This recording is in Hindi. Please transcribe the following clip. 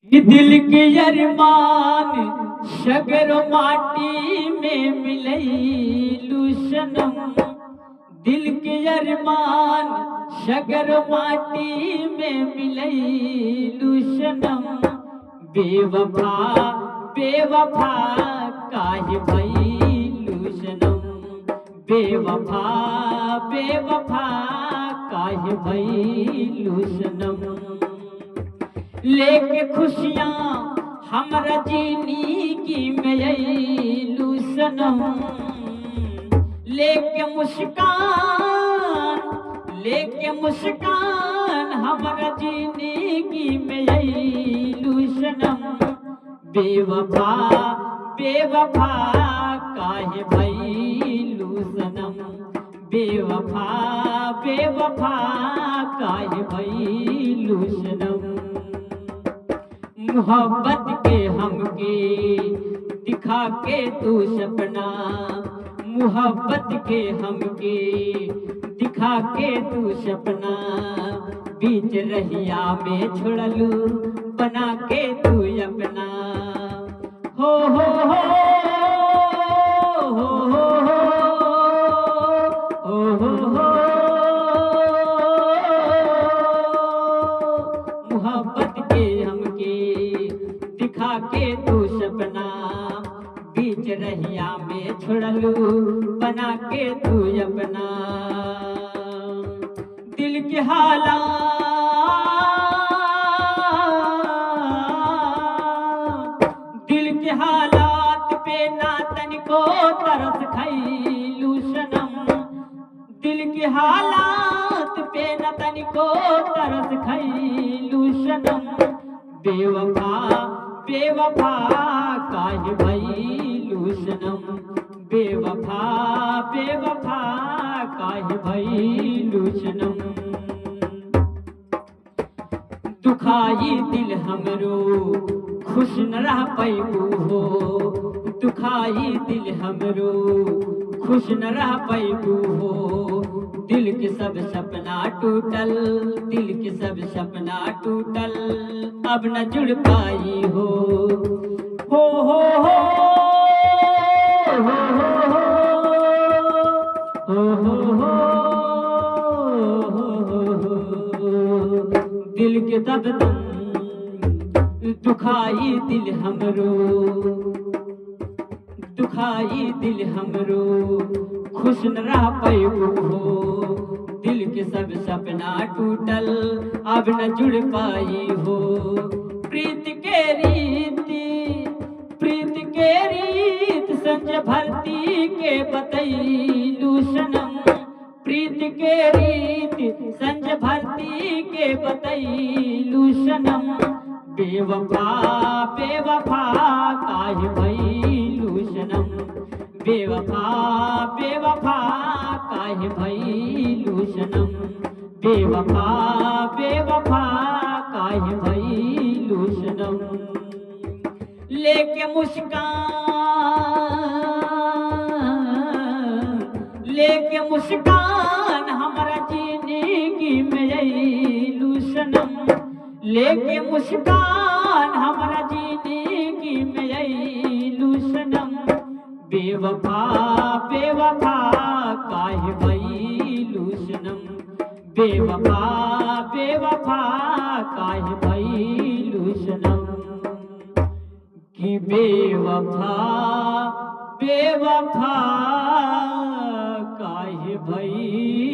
ये दिल के अरमान शगर माटी में मिलैलू सनम। दिल के अरमान शगर माटी में मिलैलू सनम। बेवफा बेवफा काहे भइलू सनम। बेवफा बेवफा काहे भइलू सनम। लेके खुशियाँ हमरा जिंदगी में अइलू सनम। लेके मुस्कान हमरा जिंदगी में अइलू सनम। बेवफा बेवफा काहे भइलू सनम। बेवफा बेवफा काहे भइलू सनम। मोहब्बत के हमके दिखा के तू सपना। मोहब्बत के हमके दिखा के तू सपना। बीच रहिया में छोड़लू बना के तू अपना। हो हो हो हो हो हो हो हो। मोहब्बत के हमके दिखा के तू सपना। बीच रहिया में छोड़लू बना के तू अपना। दिल के हालात पे ना तनिको तरस खइलू सनम। दिल के हालात पे न तनिको तरस खइलू सनम। बेवफा बेवफा काहे भइलू सनम। बेवफा बेवफा काहे भइलू सनम। दुखाई दिल हमरो खुश न रह पैबू हो। दुखाई दिल हमरो खुश न रह पैबू हो। दिल के सब सपना टूटल। दिल के सब सपना टूटल अब न जुड़ पाई हो। हो हो हो हो हो हो हो। दिल के दबदम दुखाई दिल हमरो। दुखाई दिल हमरो खुश न रह पैबू हो। दिल के सब सपना टूटल अब न जुड़ पाई हो। प्रीत के रीत संजय भारती के बतैलू सनम। प्रीत के रीत संजय भारती के बतैलू सनम। बेवफा बेवफा काहे भइलू सनम। बेवफा बेवफा काहे भइलू सनम। बेवफा बेवफा काहे भइलू सनम। लेके मुस्कान हमरा जिंदगी में अइलू सनम। लेके मुस्कान हमरा जिंदगी में अइलू सनम। बेवफा बेवफा काहे भइलू सनम। बेवफा बेवफा काहे भइलू सनम। कि बेवफा बेवफा काहे भइलू